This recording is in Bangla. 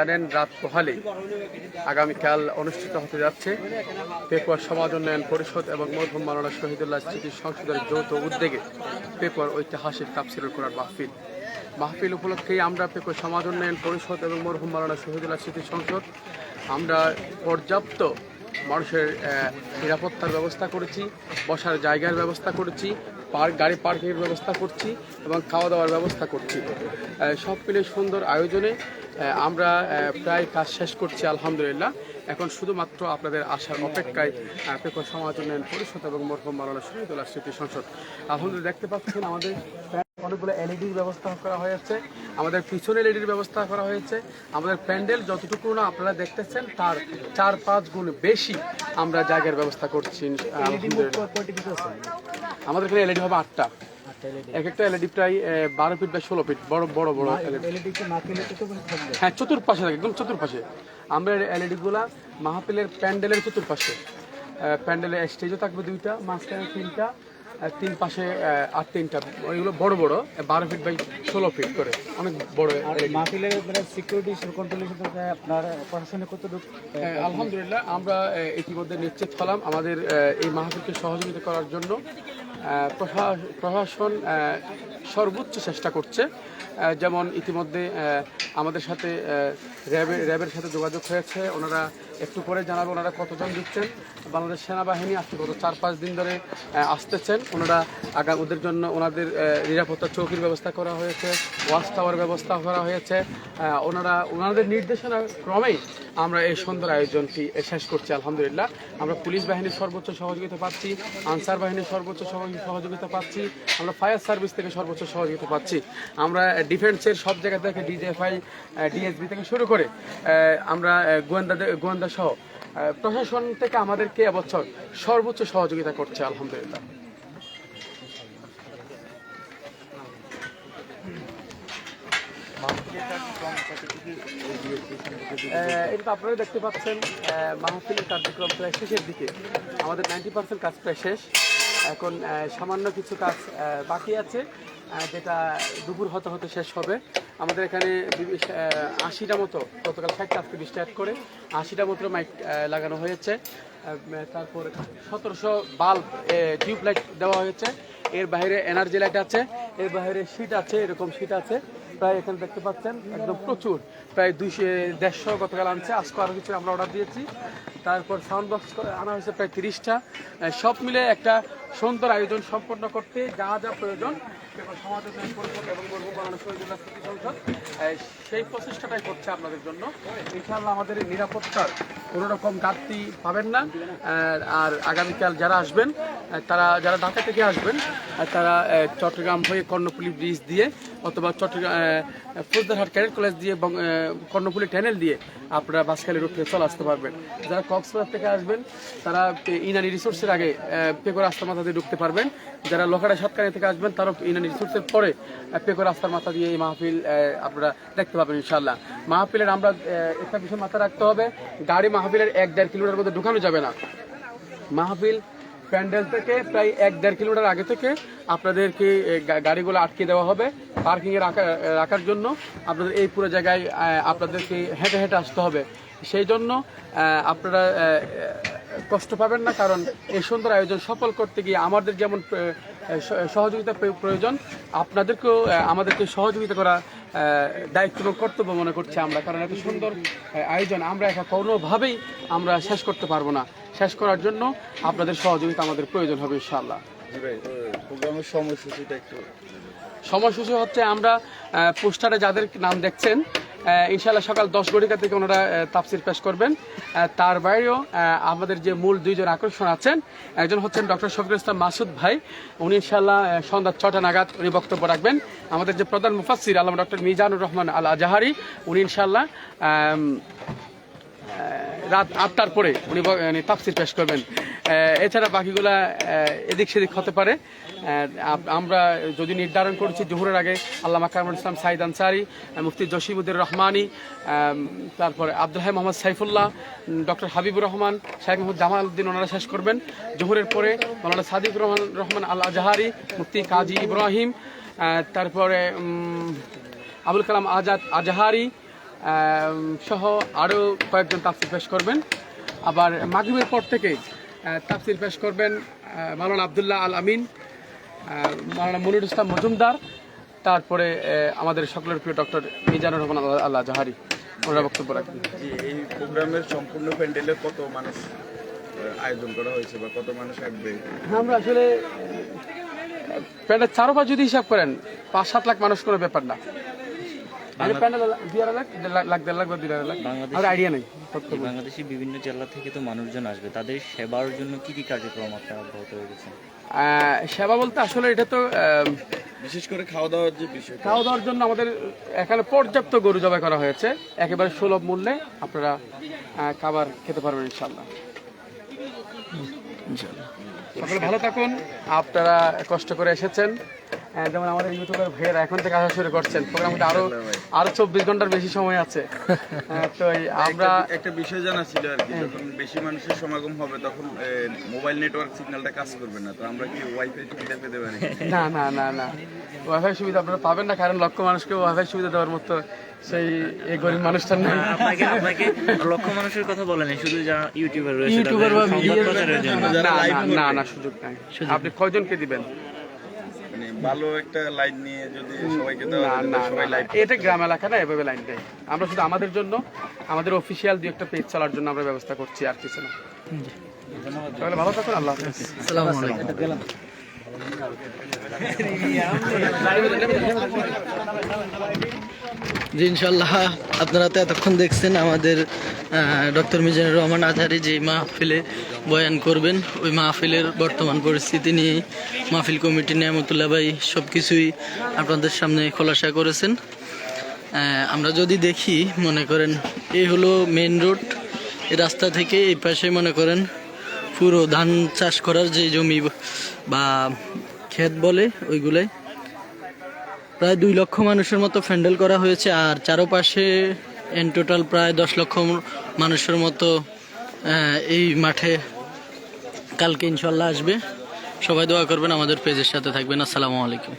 জানেন রাত পোহালে আগামীকাল অনুষ্ঠিত হতে যাচ্ছে পেকুয়ার সমাজ উন্নয়ন পরিষদ এবং মরহুম মাওলানা শহীদুল্লাহ স্মৃতি সংসদের যৌথ উদ্যোগে পেকুয়ার ঐতিহাসিক তাফসিরুল কোরআন মাহফিল উপলক্ষেই আমরা পেকুয়ার সমাজ উন্নয়ন পরিষদ এবং মরহুম মাওলানা শহীদুল্লাহ স্মৃতি সংসদ আমরা পর্যাপ্ত মানুষের নিরাপত্তার ব্যবস্থা করেছি, বসার জায়গার ব্যবস্থা করেছি, গাড়ি পার্কিংয়ের ব্যবস্থা করছি এবং খাওয়া দাওয়ার ব্যবস্থা করছি। সব মিলে সুন্দর আয়োজনে আমরা প্রায় কাজ শেষ করছি আলহামদুলিল্লাহ। এখন শুধুমাত্র আপনাদের আসার অপেক্ষায় পেকুয়া সমাজ উন্নয়ন পরিষদ এবং মরহুম মাওলানা শহীদুল্লাহ স্মৃতি সংসদ। আলহামদুলিল্লাহ দেখতে পাচ্ছেন আমাদের অনেকগুলো এলইডির ব্যবস্থা করা হয়েছে, আমাদের পিছনে এলইডির ব্যবস্থা করা হয়েছে। আমাদের প্যান্ডেল যতটুকু না আপনারা দেখতেছেন তার 4-5 গুণ বেশি আমরা জায়গার ব্যবস্থা করছি। আমাদের এখানে এলইডি হবে 8টা, এক একটা এলইডি প্রায় 12 ফিট বা 16 ফিট বড় বড় বড় এলইডি। হ্যাঁ, চতুর্পাশে থাকে, একদম চতুর্পাশে। আমরা এলইডি গুলা মাহফিলের প্যান্ডেলের চতুর্পাশে, প্যান্ডেলের স্টেজও থাকবে 2টা, মাঝখানে 3টা, 3 পাশে আর 3টা। ওইগুলো বড় বড় 12 ফিট বাই 16 ফিট করে, অনেক বড়। মাহফিলের সিকিউরিটি কন্ট্রোলের সাথে আপনার প্রশাসনে কতটুকু? আলহামদুলিল্লাহ আমরা ইতিমধ্যে নিশ্চিত হলাম আমাদের এই মাহফিলকে সহযোগিতা করার জন্য প্রশাসন সর্বোচ্চ চেষ্টা করছে। যেমন ইতিমধ্যে আমাদের সাথে র্যাবের সাথে যোগাযোগ হয়েছে, ওনারা একটু পরে জানাবে ওনারা কতজন দিচ্ছেন। বাংলাদেশ সেনাবাহিনী আজকে গত 4-5 দিন ধরে আসতেছেন, ওনারা ওদের জন্য ওনাদের নিরাপত্তা চৌকির ব্যবস্থা করা হয়েছে, ওয়াচ টাওয়ার ব্যবস্থা করা হয়েছে। ওনাদের নির্দেশনা ক্রমেই আমরা এই সুন্দর আয়োজনটি শেষ করছি আলহামদুলিল্লাহ। আমরা পুলিশ বাহিনীর সর্বোচ্চ সহযোগিতা পাচ্ছি, আনসার বাহিনীর সর্বোচ্চ সহযোগিতা পাচ্ছি, আমরা ফায়ার সার্ভিস থেকে সর্বোচ্চ সহযোগিতা পাচ্ছি, আমরা ডিফেন্সের সব জায়গা থেকে ডিজিএফআই ডিএসবি থেকে শুরু করে আমরা গোয়েন্দা সহ প্রশাসন থেকে আমাদেরকে এবছর সর্বোচ্চ সহযোগিতা করছে আলহামদুলিল্লাহ। এটা আপনারা দেখতে পাচ্ছেন মাহফিলের কার্যক্রম প্রায় শেষের দিকে, আমাদের 90% কাজ প্রায় শেষ। এখন সামান্য কিছু কাজ বাকি আছে, যেটা দুপুর হতে হতে শেষ হবে। আমাদের এখানে 80টা মতো, গতকাল 60টা আজকে 20টা অ্যাড করে 80টা মতো মাইক লাগানো হয়েছে। তারপর 1700 বাল্ব টিউব লাইট দেওয়া হয়েছে। এর বাইরে এনার্জি লাইট আছে, এর বাইরে শীট আছে, এরকম শীট আছে প্রায় এখানে দেখতে পাচ্ছেন একদম প্রচুর, প্রায় 200-150 গতকাল আনছে, আজকে আরও কিছু আমরা অর্ডার দিয়েছি। তারপর সাউন্ড বক্স আনা হয়েছে প্রায় 30টা। সব মিলে একটা সুন্দর আয়োজন সম্পন্ন করতে যা যা প্রয়োজন সমাজ উন্নয়ন পরিষদ এবং মরহুম মাওলানা শহীদুল্লাহ স্মৃতি সংসদ সেই প্রচেষ্টাটাই করছে আপনাদের জন্য। ইনশাআল্লাহ আমাদের নিরাপত্তার কোনো রকম ঘাটতি পাবেন না। আর আগামীকাল যারা আসবেন, যারা ঢাকা থেকে আসবেন, তারা চট্টগ্রাম হয়ে কর্ণফুলী ব্রিজ দিয়ে অথবা চট্টগ্রাম ফৌজদারহাট ক্যাডেট কলেজ দিয়ে এবং কর্ণফুলী টানেল দিয়ে আপনারা বাসখালী রুট থেকে চলে আসতে পারবেন। যারা কক্সবাজার থেকে আসবেন তারা ইনানি রিসোর্সের আগে পেকুয়া রাস্তার মাথা দিয়ে ঢুকতে পারবেন। যারা লোহাড়া সাতকানি থেকে আসবেন তারাও ইনানি রিসোর্সের পরে পেকুয়া রাস্তার মাথা দিয়ে এই মাহফিল আপনারা দেখতে পাবেন ইনশাআল্লাহ। মাহফিলের আমরা একটা বিষয় মাথায় রাখতে হবে, গাড়ি মাহফিলের 1-1.5 কিলোমিটার মধ্যে ঢুকানো যাবে না। মাহফিল প্যান্ডেল থেকে প্রায় 1-1.5 কিলোমিটার আগে থেকে আপনাদেরকে গাড়িগুলো আটকে দেওয়া হবে পার্কিংয়ে রাখার জন্য। আপনাদের এই পুরো জায়গায় আপনাদেরকে হেঁটে হেঁটে আসতে হবে। সেই জন্য আপনারা কষ্ট পাবেন না, কারণ এই সুন্দর আয়োজন সফল করতে গিয়ে আমাদের যেমন সহযোগিতা প্রয়োজন, আপনাদেরকেও আমাদেরকে সহযোগিতা করা দায়িত্ব এবং কর্তব্য মনে করছি আমরা। কারণ এত সুন্দর আয়োজন আমরা একা কোনোভাবেই আমরা শেষ করতে পারবো না। শেষ করার জন্য আপনাদের সহযোগিতা আমাদের প্রয়োজন হবে ইনশাআল্লাহ। প্রোগ্রামের সময়সূচিটা একটু। সময়সূচি হচ্ছে আমরা পোস্টারে যাদের নাম দেখছেন ইনশাআল্লাহ সকাল 10 ঘটিকা থেকে ওনারা তাফসির পেশ করবেন। তার বাইরেও আমাদের যে মূল 2 জন আকর্ষণ আছেন, একজন হচ্ছেন ডক্টর শফিকুল ইসলাম মাসুদ ভাই, উনি ইনশাআল্লাহ সন্ধ্যা 6টা নাগাদ উনি বক্তব্য রাখবেন। আমাদের যে প্রধান মুফাসসির আল্লামা ডক্টর মিজানুর রহমান আল আজাহারি, উনি ইনশাআল্লাহ রাত 8টার পরে উনি তাফসির পেশ করবেন। এছাড়া বাকিগুলা এদিক সেদিক হতে পারে। আমরা যদি নির্ধারণ করেছি জোহরের আগে আল্লামা কামরুল ইসলাম সাইদ আনসারি, মুফতি জসিমুদ্দিন রহমানি, তারপরে আব্দুল হাই মোহাম্মদ সাইফুল্লাহ, ডক্টর হাবিবুর রহমান, শাইখ মোহাম্মদ জামাল উদ্দিন ওনারা শেষ করবেন। জোহরের পরে মৌলানা সাদিক রহমান আল আজাহারি, মুফতি কাজী ইব্রাহিম, তারপরে আবুল কালাম আজাদ আজাহারি, সহ আরও কয়েকজন তাফসির পেশ করবেন। আবার মাগরিবের পর থেকে তাফসির পেশ করবেন মাওলানা আবদুল্লাহ আল আমিন, মাওলানা মনিরুল ইসলাম মজুমদার, তারপরে আমাদের সকলের প্রিয় ডক্টর মিজানুর রহমান আল্লাহ জাহারি, ওনারা বক্তব্য রাখবেন। এই প্রোগ্রামের সম্পূর্ণ প্যান্ডেলে কত মানুষ আয়োজন করা হয়েছে বা কত মানুষ আসবে? আমরা আসলে প্যান্ডেল চারোপাশ যদি হিসাব করেন 5-7 লাখ মানুষ কোনো ব্যাপার না। প্যান্ডেল 2.5 লাখ, 1.5 লাখ, 1.5 লাখ বা 2.5 লাখ, আমার আইডিয়া নেই। বাংলাদেশের বিভিন্ন জেলা থেকে তো মানুষজন আসবে, তাদের সেবার জন্য কি কি কার্যক্রম আপনারা অব্যাহত রেখেছেন? সেবা বলতে আসলে এটা তো বিশেষ করে খাওয়া দাওয়ার যে বিষয়, খাওয়া দাওয়ার জন্য আমাদের এখানে পর্যাপ্ত গরু জবাই করা হয়েছে, একেবারে সুলভ মূল্যে আপনারা খাবার খেতে পারবেন ইনশাল্লাহ। সকলে ভালো থাকুন, আপনারা কষ্ট করে এসেছেন। যেমন আমাদের ইউটিউবের ভাইয়েরা এখন থেকে আসা শুরু করছেন, প্রোগ্রামটা আরো 24 ঘন্টার বেশি সময় আছে। তো আমরা একটা বিষয় জানা ছিল আর কি, যখন বেশি মানুষের সমাগম হবে তখন মোবাইল নেটওয়ার্ক সিগন্যালটা কাজ করবে না, তো আমরা কি ওয়াইফাই সুবিধা পেতে পারি? না না না না, ওয়াইফাই সুবিধা আপনারা পাবেন না, কারণ লক্ষ মানুষকে ওয়াইফাই সুবিধা দেওয়ার মতো সেই এই গরিব মানুষটার নেই। আপনাকে লক্ষ মানুষের কথা বলেন, শুধু যারা ইউটিউবার রয়েছে ইউটিউবার বা সংবাদ প্রচারের জন্য। না না, সুযোগ নাই। আপনি কয়জনকে দিবেন? মানে ভালো একটা লাইন নিয়ে যদি সবাইকে দেওয়া না যায়, না সবাই না, লাইভ এটা গ্রাম এলাকা না, এভাবে লাইন দেয়। আমরা শুধু আমাদের জন্য, আমাদের অফিসিয়াল দু একটা পেজ চালার জন্য আমরা ব্যবস্থা করছি, আর কিছু না। তাহলে ভালো থাকুন, আল্লাহ হাফেজ। জি ইনশাল্লাহ, আপনারা তো এতক্ষণ দেখছেন আমাদের ডক্টর মিজানুর রহমান আজহারি যে মাহফিলে বয়ান করবেন, ওই মাহফিলের বর্তমান পরিস্থিতি নিয়ে মাহফিল কমিটি নিয়ামতুল্লাহ ভাই সব কিছুই আপনাদের সামনে খোলাসা করেছেন। আমরা যদি দেখি, মনে করেন এই হলো মেন রোড, এই রাস্তা থেকে এই পাশে মনে করেন পুরো ধান চাষ করার যে জমি বা ক্ষেত বলে ওইগুলাই প্রায় 2 লক্ষ মানুষের মতো প্যান্ডেল করা হয়েছে। আর চারপাশে ইন টোটাল প্রায় 10 লক্ষ মানুষের মতো এই মাঠে কালকে ইনশাল্লাহ আসবে। সবাই দোয়া করবেন, আমাদের পেজের সাথে থাকবেন। আসসালামু আলাইকুম।